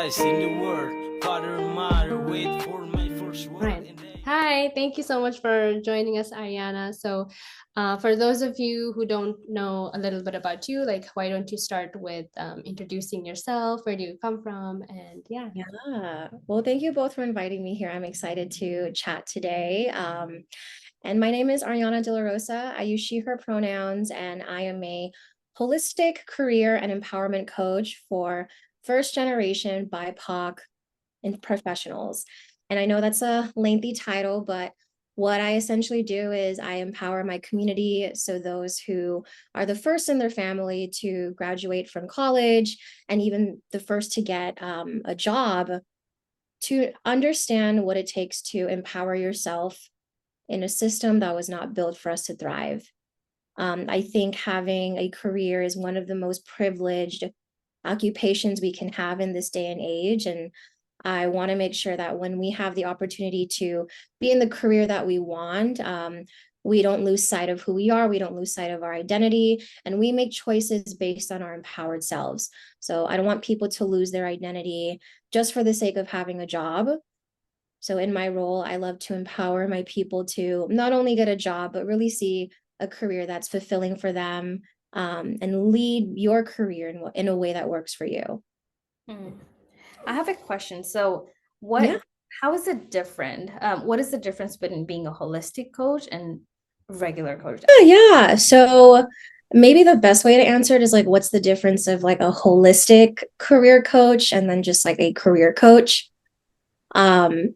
rise in the world. Father and mother wait for my first word. Right. Hi, thank you so much for joining us, Ariana. So, for those of you who don't know a little bit about you, like, why don't you start with introducing yourself? Where do you come from? And yeah. Yeah. Well, thank you both for inviting me here. I'm excited to chat today. And my name is Arianna De La Rosa. I use she, her pronouns, and I am a holistic career and empowerment coach for first generation BIPOC and professionals. And I know that's a lengthy title, but what I essentially do is I empower my community. So those who are the first in their family to graduate from college and even the first to get a job, to understand what it takes to empower yourself in a system that was not built for us to thrive. I think having a career is one of the most privileged occupations we can have in this day and age. And I want to make sure that when we have the opportunity to be in the career that we want, we don't lose sight of who we are. We don't lose sight of our identity, and we make choices based on our empowered selves. So I don't want people to lose their identity just for the sake of having a job. So in my role, I love to empower my people to not only get a job, but really see a career that's fulfilling for them, and lead your career in a way that works for you. Hmm. I have a question. So, Yeah. how is it different? What is the difference between being a holistic coach and regular coach? Yeah. So maybe the best way to answer it is like, what's the difference of like a holistic career coach and then just like a career coach? Um,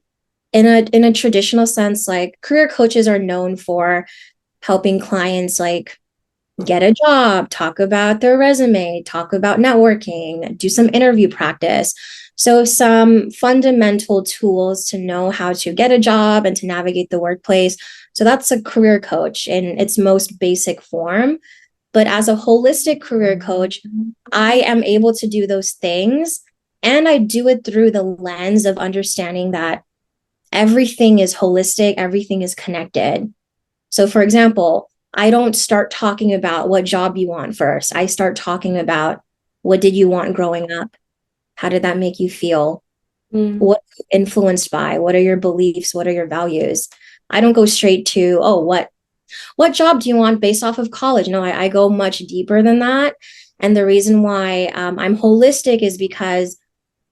in a traditional sense, like career coaches are known for helping clients like get a job, talk about their resume, talk about networking, do some interview practice. So some fundamental tools to know how to get a job and to navigate the workplace. So that's a career coach in its most basic form. But as a holistic career coach, I am able to do those things. And I do it through the lens of understanding that everything is holistic, everything is connected. So, for example, I don't start talking about what job you want first. I start talking about what did you want growing up? How did that make you feel? What are you influenced by? What are your beliefs? What are your values? I don't go straight to, oh, what job do you want based off of college? No, I go much deeper than that. And the reason why I'm holistic is because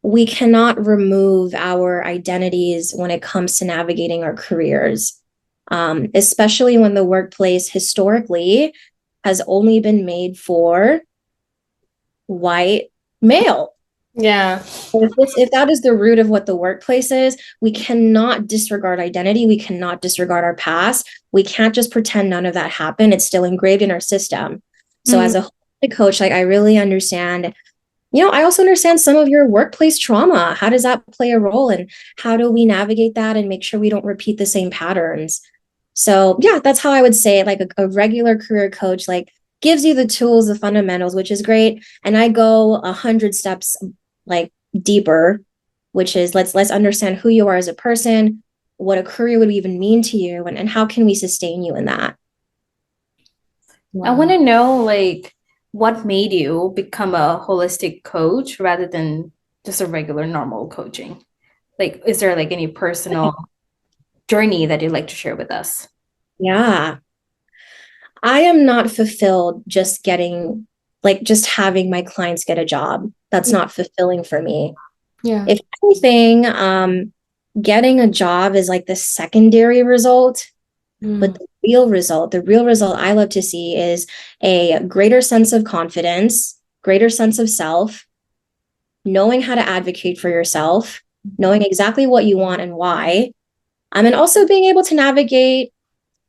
we cannot remove our identities when it comes to navigating our careers, especially when the workplace historically has only been made for white male. Yeah. If that is the root of what the workplace is, we cannot disregard identity. We cannot disregard our past. We can't just pretend none of that happened. It's still engraved in our system. So as a coach, like I really understand, I also understand some of your workplace trauma. How does that play a role? And how do we navigate that and make sure we don't repeat the same patterns? So yeah, that's how I would say it. Like a regular career coach, like gives you the tools, the fundamentals, which is great. And I go 100 steps like deeper, which is let's understand who you are as a person, what a career would even mean to you, and how can we sustain you in that. I want to know, like, what made you become a holistic coach rather than just a regular normal coaching? Like, is there like any personal journey that you'd like to share with us? Yeah. I am not fulfilled just just having my clients get a job. That's not fulfilling for me. Yeah. If anything, getting a job is like the secondary result, but the real result I love to see is a greater sense of confidence, greater sense of self, knowing how to advocate for yourself, knowing exactly what you want and why, and also being able to navigate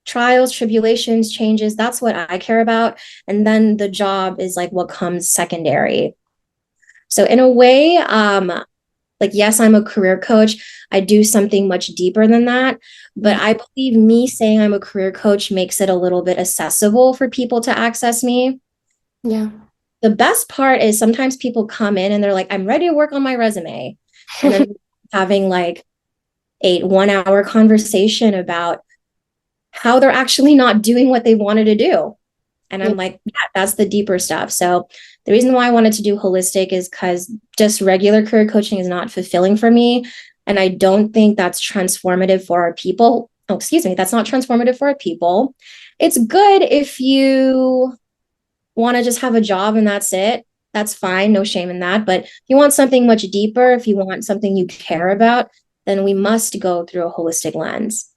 trials, tribulations, changes. That's what I care about. And then the job is like what comes secondary. So in a way, like, yes, I'm a career coach. I do something much deeper than that. But I believe me saying I'm a career coach makes it a little bit accessible for people to access me. Yeah. The best part is sometimes people come in and they're like, I'm ready to work on my resume. And then having like a 1 hour conversation about how they're actually not doing what they wanted to do. And I'm like, yeah, that's the deeper stuff. So The reason why I wanted to do holistic is because just regular career coaching is not fulfilling for me. And I don't think that's transformative for our people. Oh, excuse me. That's not transformative for our people. It's good if you want to just have a job and that's it. That's fine. No shame in that. But if you want something much deeper, if you want something you care about, then we must go through a holistic lens.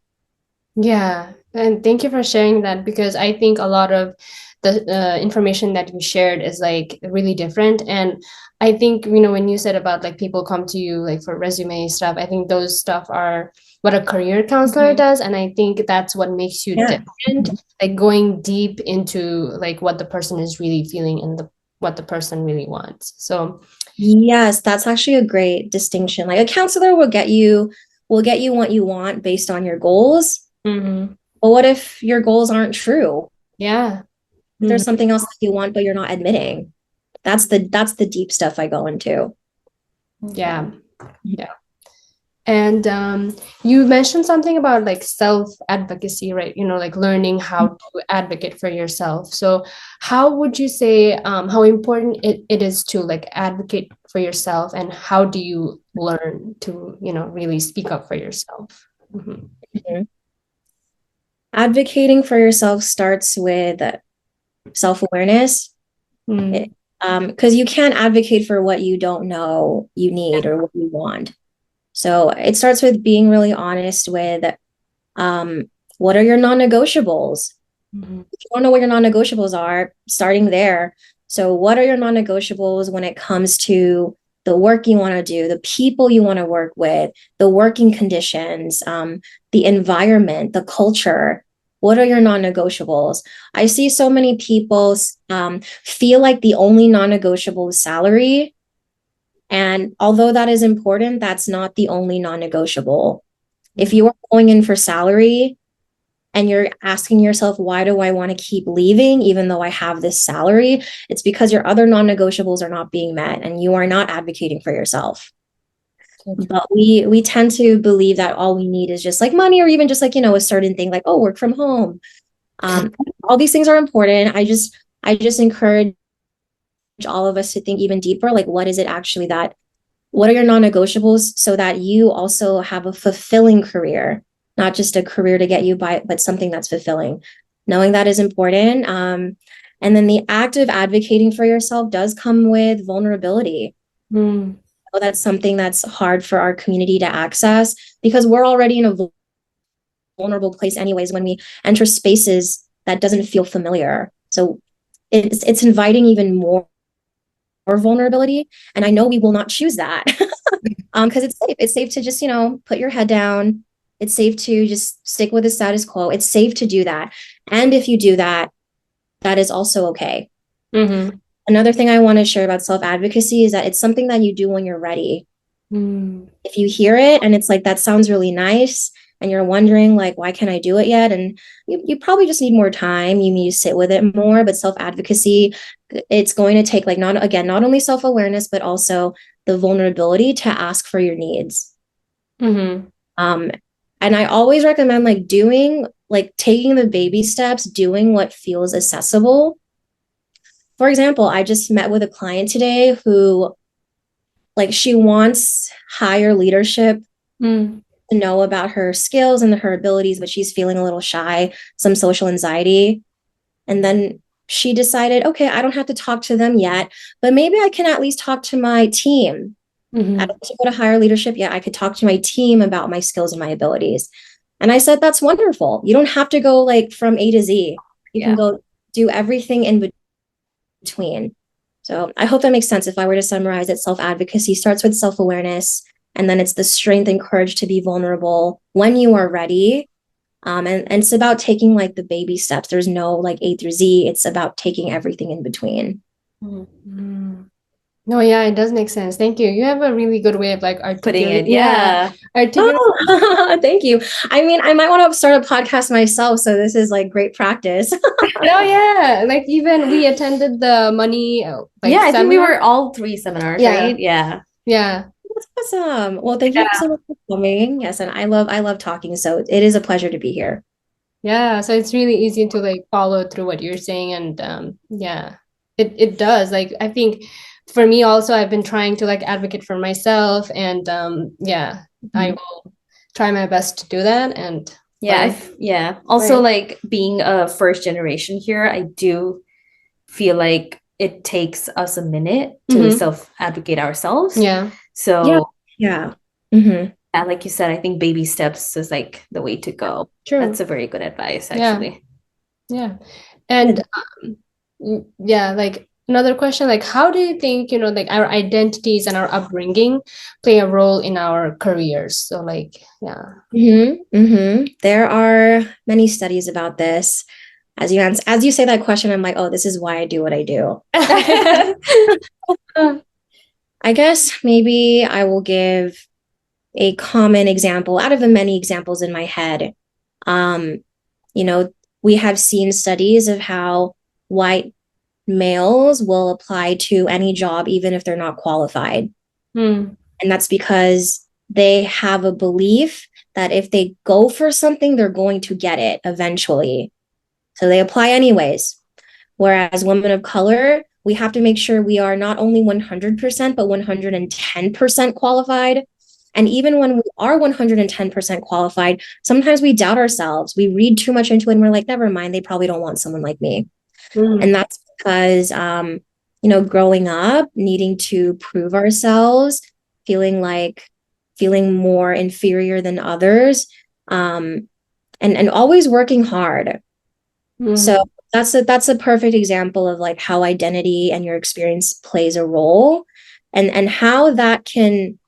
Yeah, and thank you for sharing that, because I think a lot of the information that you shared is like really different. And I think, when you said about like people come to you like for resume stuff, I think those stuff are what a career counselor does. And I think that's what makes you different, like going deep into like what the person is really feeling and what the person really wants. So yes, that's actually a great distinction. Like a counselor will get you what you want based on your goals. Mm-hmm. But what if your goals aren't true? Yeah. If there's something else that you want, but you're not admitting. That's the deep stuff I go into. Yeah. Yeah. And you mentioned something about like self-advocacy, right? Like learning how to advocate for yourself. So how would you say how important it is to like advocate for yourself, and how do you learn to, really speak up for yourself? Mm-hmm. Mm-hmm. Advocating for yourself starts with self-awareness. Because you can't advocate for what you don't know you need or what you want. So it starts with being really honest with what are your non-negotiables? Mm-hmm. If you don't know what your non-negotiables are, starting there. So what are your non-negotiables when it comes to the work you want to do, the people you want to work with, the working conditions, the environment, the culture? What are your non-negotiables? I see so many people feel like the only non-negotiable is salary. And although that is important, that's not the only non-negotiable. If you are going in for salary and you're asking yourself, why do I want to keep leaving even though I have this salary? It's because your other non-negotiables are not being met and you are not advocating for yourself. But we tend to believe that all we need is just like money, or even just like, a certain thing like, oh, work from home. All these things are important. I just encourage all of us to think even deeper, like what is it actually what are your non-negotiables, so that you also have a fulfilling career, not just a career to get you by, but something that's fulfilling. Knowing that is important. And then the act of advocating for yourself does come with vulnerability. That's something that's hard for our community to access, because we're already in a vulnerable place anyways when we enter spaces that doesn't feel familiar. So it's inviting even more vulnerability. And I know we will not choose that because it's safe. It's safe to just, put your head down. It's safe to just stick with the status quo. It's safe to do that. And if you do that, that is also okay. Mm-hmm. Another thing I want to share about self-advocacy is that it's something that you do when you're ready. If you hear it and it's like, that sounds really nice, and you're wondering like, why can't I do it yet? And you probably just need more time. You need to sit with it more. But self-advocacy, it's going to take like, not only self-awareness, but also the vulnerability to ask for your needs. And I always recommend taking the baby steps, doing what feels accessible. For example, I just met with a client today who, like, she wants higher leadership to know about her skills and her abilities, but she's feeling a little shy, some social anxiety. And then she decided, okay, I don't have to talk to them yet, but maybe I can at least talk to my team. I don't have to go to higher leadership yet. I could talk to my team about my skills and my abilities. And I said, that's wonderful. You don't have to go like from A to Z. You can go do everything in between. So I hope that makes sense. If I were to summarize it, self-advocacy starts with self-awareness, and then it's the strength and courage to be vulnerable when you are ready. And it's about taking like the baby steps. There's no like A through Z. It's about taking everything in between. No, yeah, it does make sense. Thank you. You have a really good way of like Putting it, Oh, thank you. I mean, I might want to start a podcast myself, so this is like great practice. Oh yeah, like even we attended the money I think we were all 3 seminars, right? Yeah. That's awesome. Well, thank you so much for coming. Yes, and I love talking, so it is a pleasure to be here. Yeah, so it's really easy to like follow through what you're saying, and yeah. it does. Like, I think for me also, I've been trying to like advocate for myself, and yeah, I will try my best to do that. And Yeah. Also, like being a first generation here, I do feel like it takes us a minute to self-advocate ourselves. Yeah. So yeah. Like you said, I think baby steps is like the way to go. True. That's a very good advice, actually. Yeah. And yeah, like another question, like how do you think, you know, like our identities and our upbringing play a role in our careers? So like, yeah. There are many studies about this. As you say that question, I'm like, oh, this is why I do what I do. I guess maybe I will give a common example out of the many examples in my head. You know, we have seen studies of how white males will apply to any job, even if they're not qualified. And that's because they have a belief that if they go for something, they're going to get it eventually. So they apply anyways. Whereas women of color, we have to make sure we are not only 100%, but 110% qualified. And even when we are 110% qualified, sometimes we doubt ourselves. We read too much into it and we're like, never mind, they probably don't want someone like me. And that's because, you know, growing up, needing to prove ourselves, feeling more inferior than others, and always working hard. So that's a perfect example of like how identity and your experience plays a role, and how that can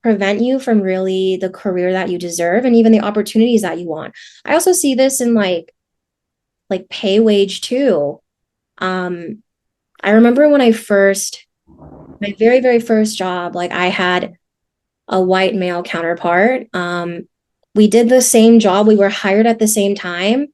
prevent you from really the career that you deserve and even the opportunities that you want. I also see this in like pay wage too. I remember when my very, very first job, like I had a white male counterpart. We did the same job. We were hired at the same time.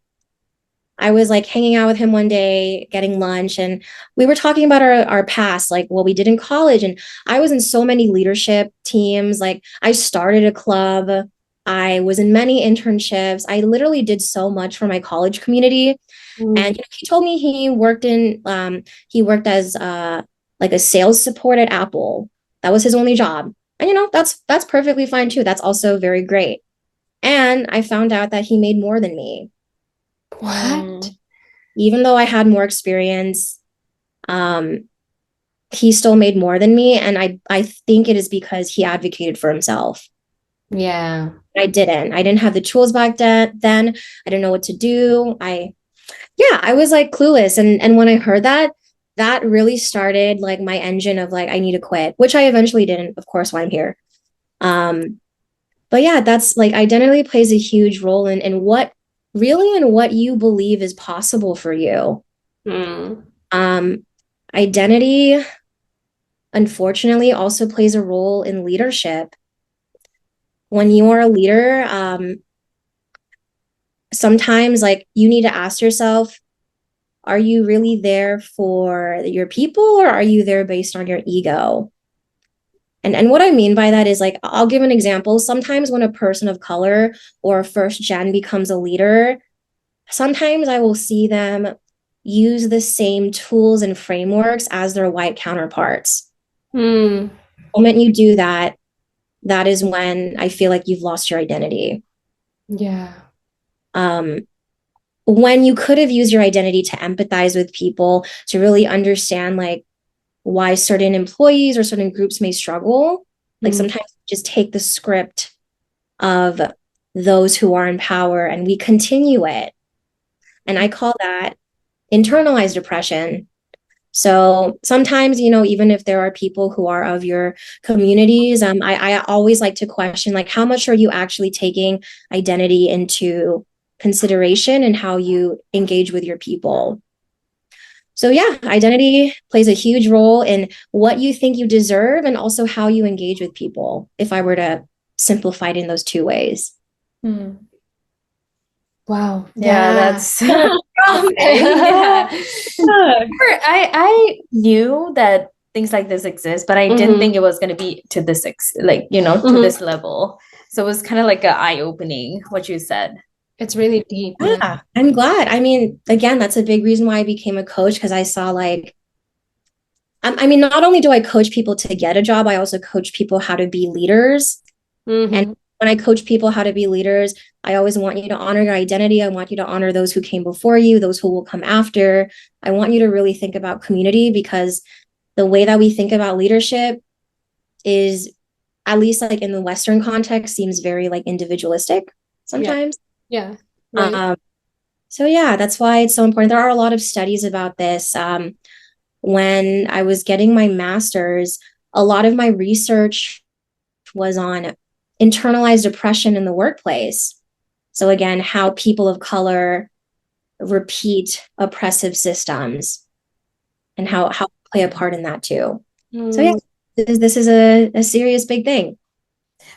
I was like hanging out with him one day, getting lunch, and we were talking about our past, like what we did in college. And I was in so many leadership teams. Like I started a club. I was in many internships. I literally did so much for my college community. And you know, he told me he worked as like a sales support at Apple. That was his only job. And you know, that's perfectly fine too. That's also very great. And I found out that he made more than me. What? Even though I had more experience, he still made more than me. And I think it is because he advocated for himself. Yeah. I didn't have the tools back then. I didn't know what to do. I was like clueless. And when I heard that really started like my engine of like, I need to quit, which I eventually didn't, of course, why I'm here. But yeah, that's like identity plays a huge role in what you believe is possible for you. Identity, unfortunately, also plays a role in leadership. When you are a leader, sometimes like you need to ask yourself, are you really there for your people, or are you there based on your ego? And what I mean by that is like, I'll give an example. Sometimes when a person of color or first gen becomes a leader, sometimes I will see them use the same tools and frameworks as their white counterparts. The moment you do that, that is when I feel like you've lost your identity. Yeah. When you could have used your identity to empathize with people, to really understand like why certain employees or certain groups may struggle. Like sometimes we just take the script of those who are in power and we continue it. And I call that internalized oppression. So sometimes, you know, even if there are people who are of your communities, I always like to question, like, how much are you actually taking identity into consideration and how you engage with your people? So yeah, identity plays a huge role in what you think you deserve and also how you engage with people, if I were to simplify it in those two ways. Wow. Yeah, that's yeah. I knew that things like this exist, but I didn't think it was going to be to this to this level. So it was kind of like an eye-opening what you said. It's really deep. Yeah, I'm glad. I mean, again, that's a big reason why I became a coach, because I saw like I mean, not only do I coach people to get a job, I also coach people how to be leaders. And when I coach people how to be leaders, I always want you to honor your identity. I want you to honor those who came before you, those who will come after. I want you to really think about community, because the way that we think about leadership is, at least like in the Western context, seems very like individualistic sometimes. Yeah. Right. So yeah, that's why it's so important. There are a lot of studies about this. When I was getting my master's, a lot of my research was on internalized oppression in the workplace. So again, how people of color repeat oppressive systems and how play a part in that too. So yeah, this is a serious big thing.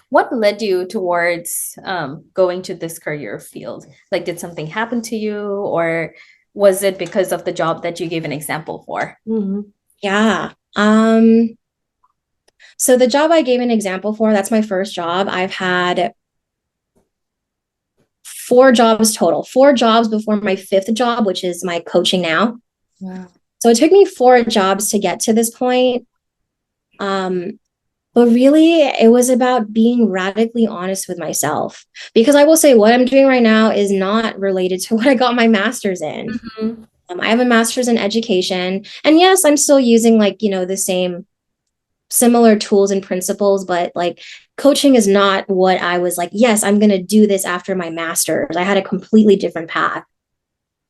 What led you towards going to this career field? Like, did something happen to you, or was it because of the job that you gave an example for? Yeah. So the job I gave an example for, that's my first job. I've had 4 jobs total, 4 jobs before my 5th job, which is my coaching now. Wow. So it took me 4 jobs to get to this point. But really, it was about being radically honest with myself, because I will say what I'm doing right now is not related to what I got my master's in. I have a master's in education, and yes, I'm still using like, the same similar tools and principles, but like coaching is not what I was like, yes, I'm going to do this after my master's. I had a completely different path.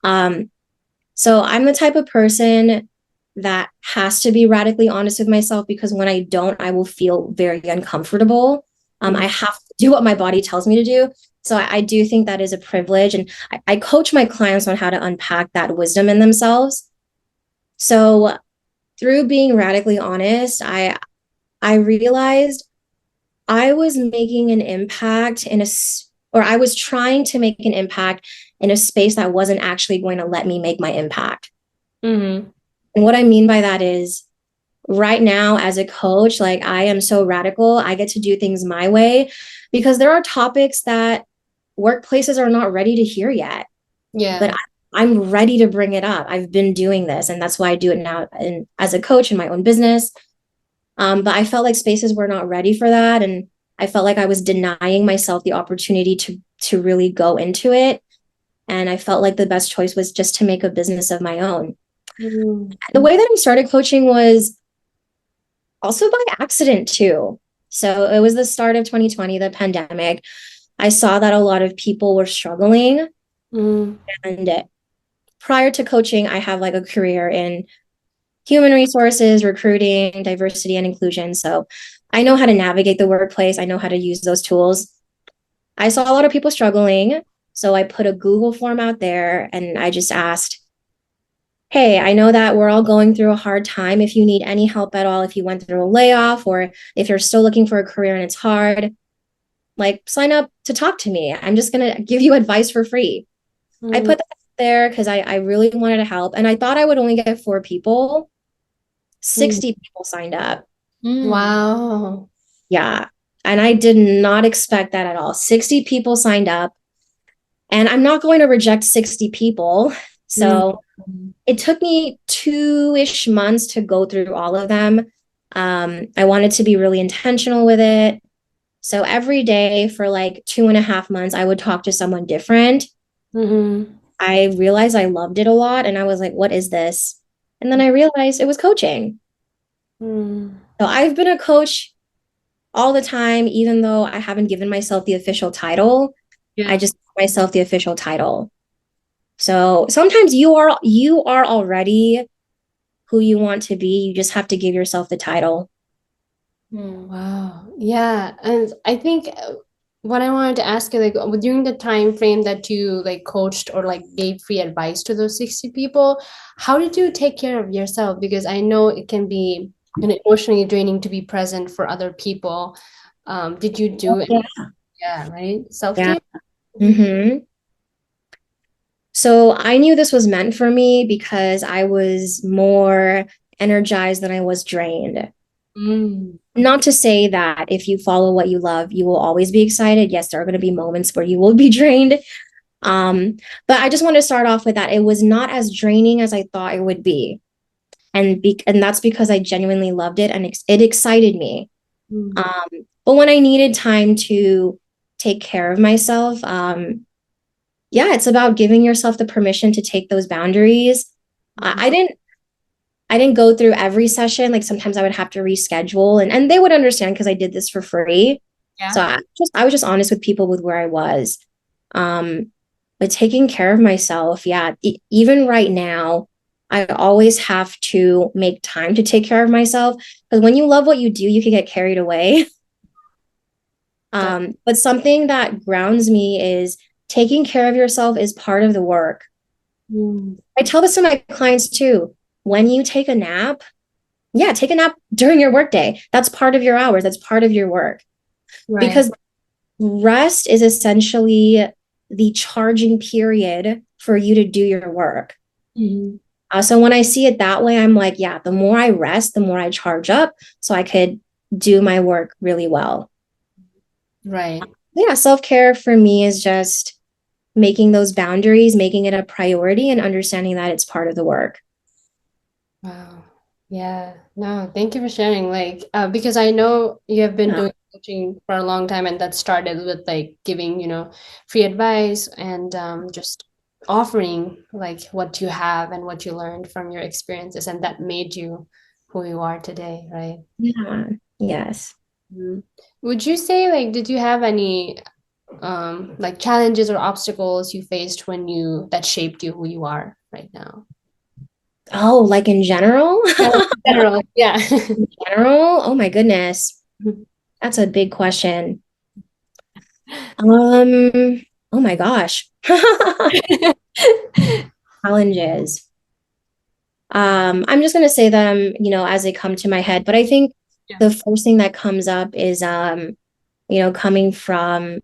So I'm the type of person that has to be radically honest with myself, because when I don't, I will feel very uncomfortable. I have to do what my body tells me to do. So I do think that is a privilege. And I coach my clients on how to unpack that wisdom in themselves. So through being radically honest, I realized I was making an impact I was trying to make an impact in a space that wasn't actually going to let me make my impact. And what I mean by that is, right now as a coach, like I am so radical. I get to do things my way, because there are topics that workplaces are not ready to hear yet. Yeah. But I'm ready to bring it up. I've been doing this, and that's why I do it now as a coach in my own business. But I felt like spaces were not ready for that. And I felt like I was denying myself the opportunity to really go into it. And I felt like the best choice was just to make a business of my own. The way that I started coaching was also by accident too. So it was the start of 2020, the pandemic. I saw that a lot of people were struggling. And prior to coaching, I have like a career in human resources, recruiting, diversity, and inclusion. So I know how to navigate the workplace. I know how to use those tools. I saw a lot of people struggling. So I put a Google form out there, and I just asked, hey, I know that we're all going through a hard time. If you need any help at all, if you went through a layoff, or if you're still looking for a career and it's hard, like sign up to talk to me. I'm just going to give you advice for free. I put that there because I really wanted to help. And I thought I would only get 4 people. 60 people signed up. Wow. Yeah. And I did not expect that at all. 60 people signed up. And I'm not going to reject 60 people. So it took me 2-ish months to go through all of them. I wanted to be really intentional with it. So every day for like 2.5 months, I would talk to someone different. I realized I loved it a lot. And I was like, what is this? And then I realized it was coaching. So I've been a coach all the time, even though I haven't given myself the official title. I just give myself the official title. So sometimes you are already who you want to be. You just have to give yourself the title. Wow. Yeah. And I think what I wanted to ask you, like during the time frame that you like coached or like gave free advice to those 60 people, how did you take care of yourself? Because I know it can be emotionally draining to be present for other people. Did you do it? Yeah, right? Self-care? So I knew this was meant for me because I was more energized than I was drained. Not to say that if you follow what you love, you will always be excited. Yes, there are going to be moments where you will be drained. But I just want to start off with that. It was not as draining as I thought it would be. and that's because I genuinely loved it and it excited me. Mm. But when I needed time to take care of myself, yeah, it's about giving yourself the permission to take those boundaries. I didn't go through every session. Like sometimes I would have to reschedule, and they would understand because I did this for free. So I was just honest with people with where I was. But taking care of myself, yeah, even right now, I always have to make time to take care of myself, because when you love what you do, you can get carried away. But something that grounds me is taking care of yourself is part of the work. I tell this to my clients too. When you take a nap, yeah, take a nap during your workday. That's part of your hours. That's part of your work. Right. Because rest is essentially the charging period for you to do your work. So when I see it that way, I'm like, yeah, the more I rest, the more I charge up so I could do my work really well. Right. Yeah, self-care for me is just making those boundaries, making it a priority, and understanding that it's part of the work. Wow. Yeah. No, thank you for sharing. Like, because I know you have been doing coaching for a long time, and that started with like giving, free advice and just offering like what you have and what you learned from your experiences, and that made you who you are today, right? Yeah. Yes. Would you say like, did you have any like challenges or obstacles you faced that shaped you who you are right now? Oh, like in general? In general, yeah. In general? Oh my goodness. That's a big question. Oh my gosh. Challenges. I'm just gonna say them, as they come to my head. But I think the first thing that comes up is coming from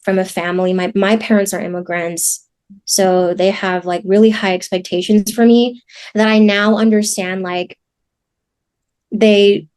a family. My parents are immigrants, so they have like really high expectations for me that I now understand, like they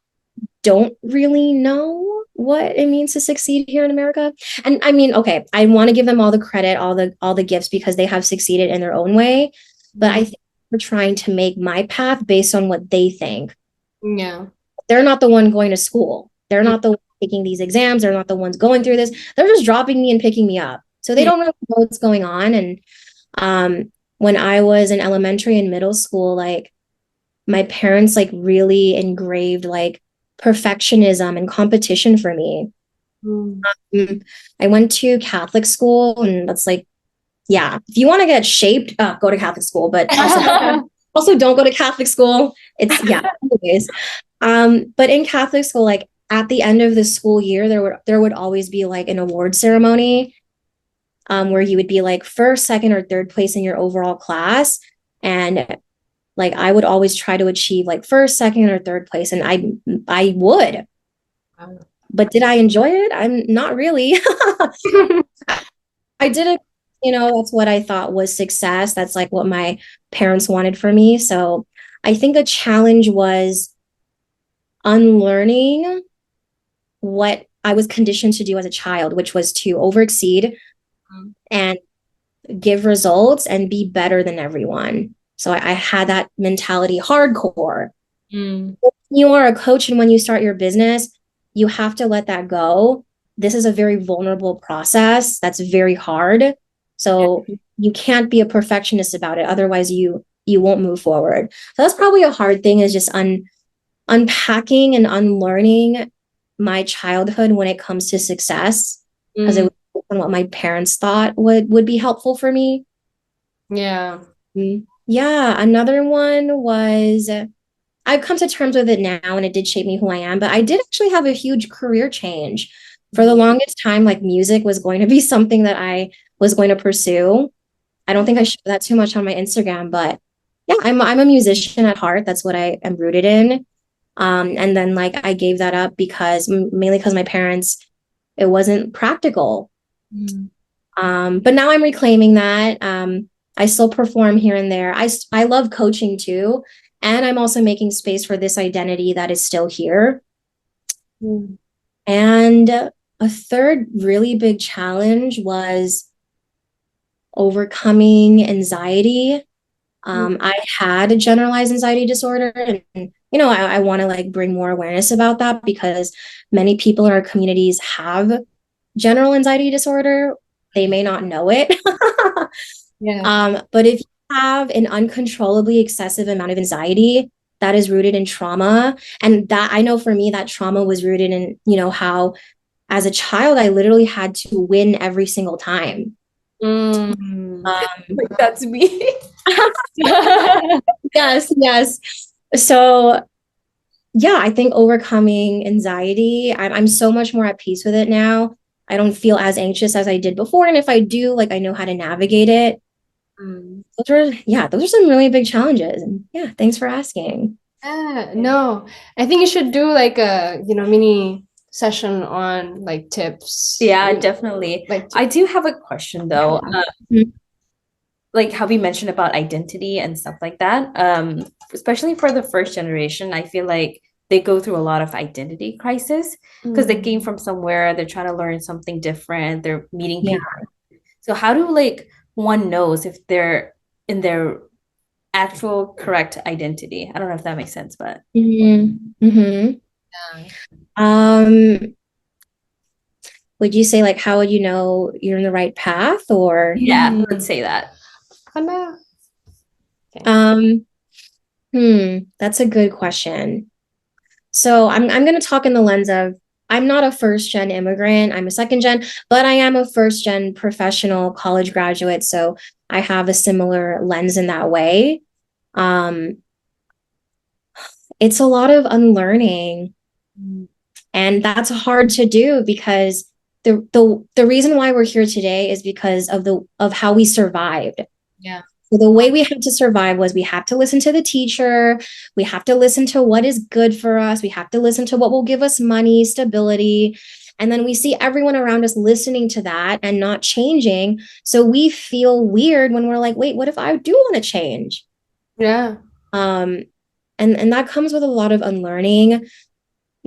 don't really know what it means to succeed here in America. And I mean, okay, I want to give them all the credit, all the gifts, because they have succeeded in their own way. But I think we're trying to make my path based on what they think. Yeah. They're not the one going to school. They're not the one taking these exams. They're not the ones going through this. They're just dropping me and picking me up. So they don't really know what's going on. And when I was in elementary and middle school, like my parents like really engraved like perfectionism and competition for me. I went to Catholic school, and that's like, yeah, if you want to get shaped, go to Catholic school, but also don't go to Catholic school. It's anyways. But in Catholic school, like at the end of the school year, there would always be like an award ceremony, where you would be like first, second, or third place in your overall class. And like I would always try to achieve like first, second, or third place, and I would. But did I enjoy it? I'm not really. I did it, that's what I thought was success. That's like what my parents wanted for me. So I think a challenge was unlearning what I was conditioned to do as a child, which was to overexceed and give results and be better than everyone. So I had that mentality hardcore. You are a coach, and when you start your business, you have to let that go. This is a very vulnerable process that's very hard. So you can't be a perfectionist about it. Otherwise, you won't move forward. So that's probably a hard thing, is just unpacking and unlearning my childhood when it comes to success, because it was what my parents thought would be helpful for me. Yeah. Yeah. Another one was, I've come to terms with it now, and it did shape me who I am, but I did actually have a huge career change. For the longest time, like music was going to be something that I was going to pursue. I don't think I showed that too much on my Instagram, but yeah, I'm a musician at heart. That's what I am rooted in. And then like I gave that up mainly because my parents, it wasn't practical. But now I'm reclaiming that. I still perform here and there. I love coaching too. And I'm also making space for this identity that is still here. And a third really big challenge was overcoming anxiety I had a generalized anxiety disorder, and you know, I want to like bring more awareness about that because many people in our communities have general anxiety disorder. They may not know it. But if you have an uncontrollably excessive amount of anxiety that is rooted in trauma, and that I know for me, that trauma was rooted in, you know, how as a child, I literally had to win every single time. That's me. Yes. So yeah, I think overcoming anxiety, I'm so much more at peace with it now. I don't feel as anxious as I did before. And if I do, like I know how to navigate it. Those are some really big challenges. And yeah, thanks for asking. No, I think you should do like a, mini session on like tips. Yeah, definitely. Like I do have a question though. Like how we mentioned about identity and stuff like that. Especially for the first generation, I feel like they go through a lot of identity crisis because they came from somewhere, they're trying to learn something different, they're meeting people. So how do like one knows if they're in their actual correct identity? I don't know if that makes sense, but would you say like how would you know you're in the right path, or yeah, let's say that. That's a good question. So I'm going to talk in the lens of I'm not a first gen immigrant. I'm a second gen, but I am a first gen professional college graduate. So I have a similar lens in that way. It's a lot of unlearning, and that's hard to do because the reason why we're here today is because of how we survived. Yeah. So the way we had to survive was we have to listen to the teacher. We have to listen to what is good for us. We have to listen to what will give us money, stability. And then we see everyone around us listening to that and not changing. So we feel weird when we're like, wait, what if I do want to change? Yeah. And that comes with a lot of unlearning.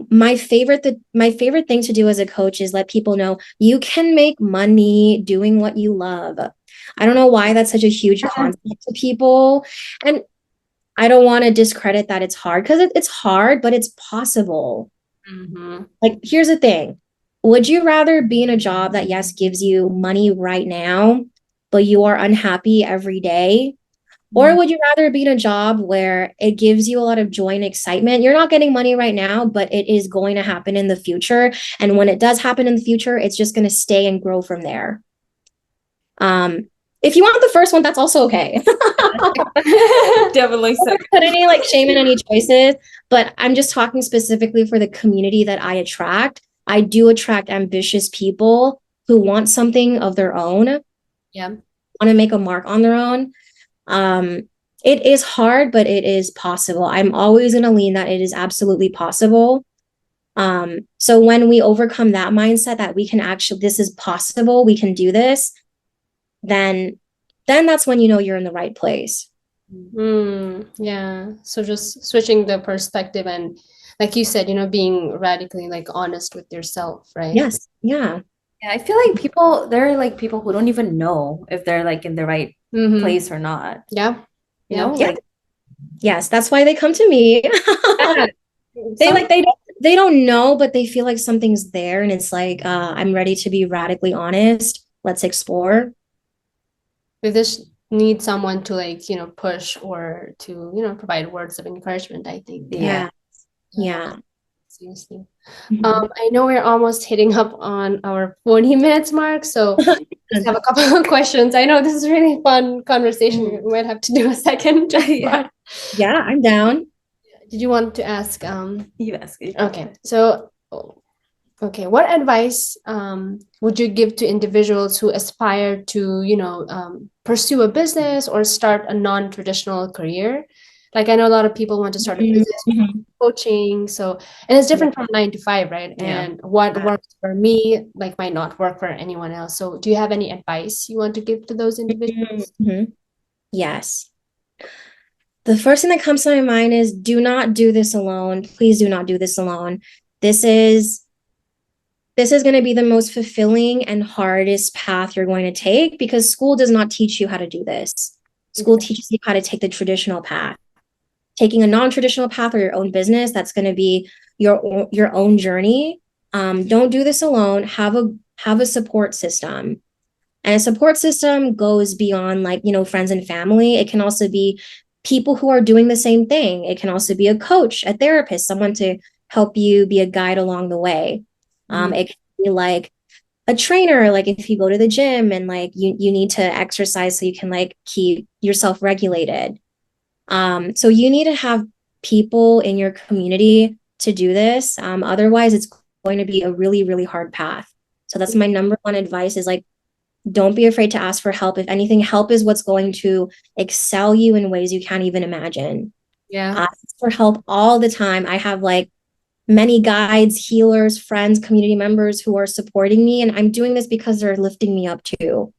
My favorite thing to do as a coach is let people know you can make money doing what you love. I don't know why that's such a huge concept to people. And I don't want to discredit that it's hard because it's hard, but it's possible. Like, here's the thing. Would you rather be in a job that, yes, gives you money right now, but you are unhappy every day? Or would you rather be in a job where it gives you a lot of joy and excitement? You're not getting money right now, but it is going to happen in the future. And when it does happen in the future, it's just going to stay and grow from there. If you want the first one, that's also okay. Definitely so. Put any like shame in any choices, but I'm just talking specifically for the community that I attract. I do attract ambitious people who want something of their own. Yeah. Want to make a mark on their own. It is hard, but it is possible. I'm always going to lean that it is absolutely possible. So when we overcome that mindset that we can actually, this is possible, we can do this, then that's when you know you're in the right place. Yeah. So just switching the perspective and like you said, being radically like honest with yourself, right? Yes. Yeah. Yeah, I feel like there are like people who don't even know if they're like in the right place or not. Yeah. You know, Yeah. like yes, that's why they come to me. They don't know, but they feel like something's there, and it's like I'm ready to be radically honest. Let's explore. We just need someone to like, push or to, provide words of encouragement, I think. Yeah. Seriously. I know we're almost hitting up on our 40 minutes mark, so just have a couple of questions. I know this is a really fun conversation. We might have to do a second. Yeah, I'm down. Did you want to ask? You ask. Okay, so what advice would you give to individuals who aspire to, pursue a business or start a non-traditional career? Like I know a lot of people want to start a business, coaching, and it's different from 9 to 5, right? And what works for me like might not work for anyone else. So do you have any advice you want to give to those individuals? Yes. The first thing that comes to my mind is do not do this alone. Please do not do this alone. This is going to be the most fulfilling and hardest path you're going to take because school does not teach you how to do this. School teaches you how to take the traditional path. Taking a non-traditional path or your own business, that's going to be your own journey. Don't do this alone. Have a support system. And a support system goes beyond like, friends and family. It can also be people who are doing the same thing. It can also be a coach, a therapist, someone to help you be a guide along the way. It can be like a trainer, like if you go to the gym and like you need to exercise so you can like keep yourself regulated. So you need to have people in your community to do this. Otherwise, it's going to be a really, really hard path. So that's my number one advice is like, don't be afraid to ask for help. If anything, help is what's going to excel you in ways you can't even imagine. Yeah. Ask for help all the time. I have like many guides, healers, friends, community members who are supporting me. And I'm doing this because they're lifting me up too.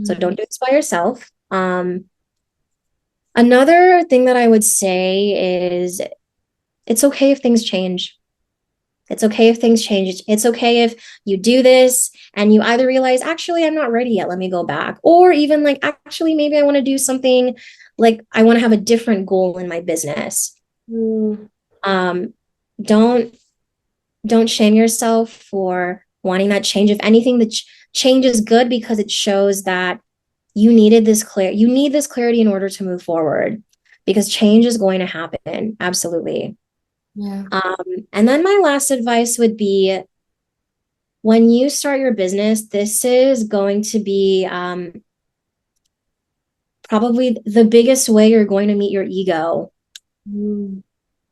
So don't do this by yourself. Another thing that I would say is it's okay if things change. It's okay if things change. It's okay if you do this and you either realize, actually, I'm not ready yet. Let me go back. Or even like, actually, maybe I want to do something like I want to have a different goal in my business. Don't shame yourself for wanting that change. If anything, the change is good because it shows that you need this clarity in order to move forward, because change is going to happen. Absolutely. Yeah. And then my last advice would be, when you start your business, this is going to be probably the biggest way you're going to meet your ego.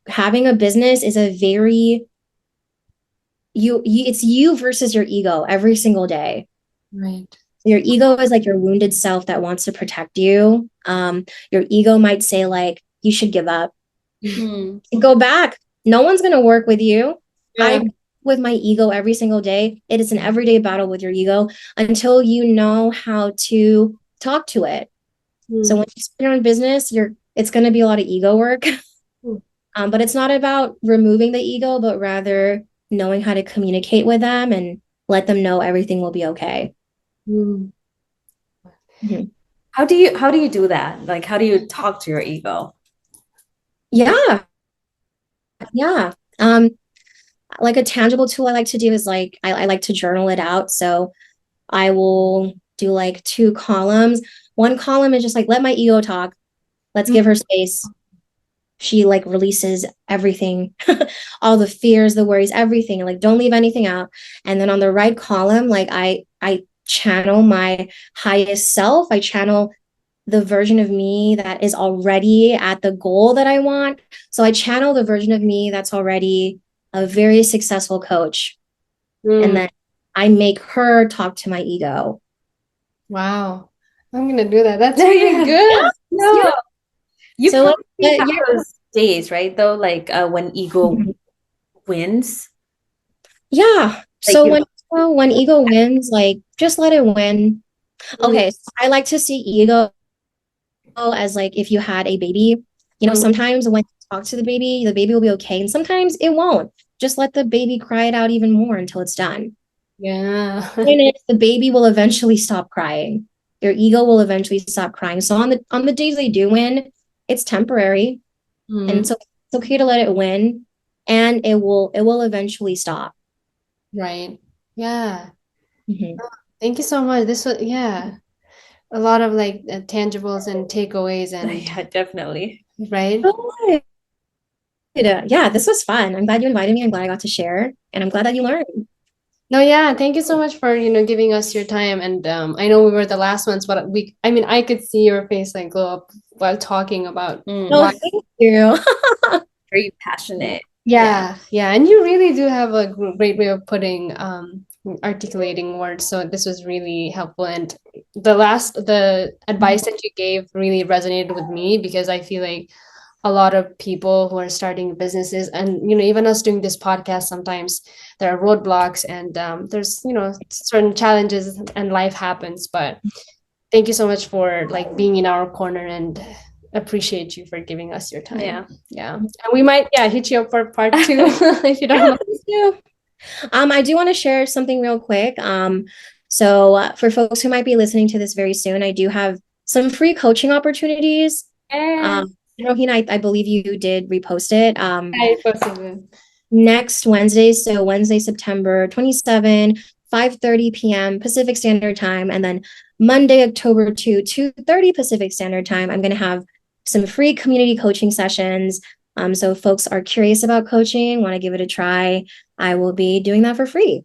Having a business is a very it's you versus your ego every single day. Right. Your ego is like your wounded self that wants to protect you. Your ego might say like, you should give up. Go back. No one's going to work with you. Yeah. I with my ego every single day. It is an everyday battle with your ego until you know how to talk to it. So when you start your own business, it's going to be a lot of ego work. But it's not about removing the ego, but rather knowing how to communicate with them and let them know everything will be okay. How do you do that? Like, how do you talk to your ego? Yeah. Like a tangible tool I like to do is like, I like to journal it out. So I will do like 2 columns. One column is just like, let my ego talk. Let's give her space. She like releases everything, all the fears, the worries, everything. Like, don't leave anything out. And then on the right column, like I channel my highest self. I channel the version of me that is already at the goal that I want. So I channel the version of me that's already a very successful coach. And then I make her talk to my ego. Wow. I'm going to do that. That's really good. No. You So probably have those days, right? Though, like when ego wins. Yeah. So when ego wins, like just let it win. Okay. So I like to see ego as like if you had a baby, sometimes when you talk to the baby will be okay. And sometimes it won't. Just let the baby cry it out even more until it's done. Yeah. And the baby will eventually stop crying. Your ego will eventually stop crying. So on the days they do win, it's temporary. And so it's okay to let it win, and it will eventually stop. Right. Yeah. Thank you so much. This was, a lot of like tangibles and takeaways and Yeah, definitely. Right. Yeah, this was fun. I'm glad you invited me. I'm glad I got to share, and I'm glad that you learned. No, yeah, thank you so much for, giving us your time. And I know we were the last ones, but I could see your face like glow up while talking about. Oh, thank you. Very passionate. Yeah. And you really do have a great way of putting articulating words. So this was really helpful. And the advice that you gave really resonated with me, because I feel like a lot of people who are starting businesses, and even us doing this podcast, sometimes there are roadblocks and there's certain challenges and life happens. But thank you so much for like being in our corner, and appreciate you for giving us your time. Yeah. And we might hit you up for part 2 if you don't know. I do want to share something real quick. So for folks who might be listening to this very soon, I do have some free coaching opportunities. Yeah. Rohina, I believe you did repost it. I posted it. Next Wednesday, so Wednesday, September 27, 5:30 p.m. Pacific Standard Time, and then Monday, October 2, 2:30 Pacific Standard Time, I'm going to have some free community coaching sessions. So if folks are curious about coaching, want to give it a try, I will be doing that for free.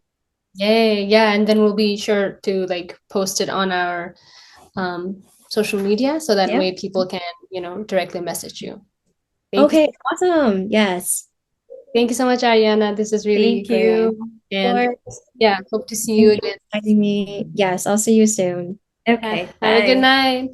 Yay, yeah, and then we'll be sure to like post it on our social media so that Yeah. way people can, directly message you. Thank Okay, awesome. Yes. Thank you so much, Ariana. This is really Thank great. you. And yeah, hope to see you again. Inviting me. Yes, I'll see you soon. Okay, Have a good bye. night.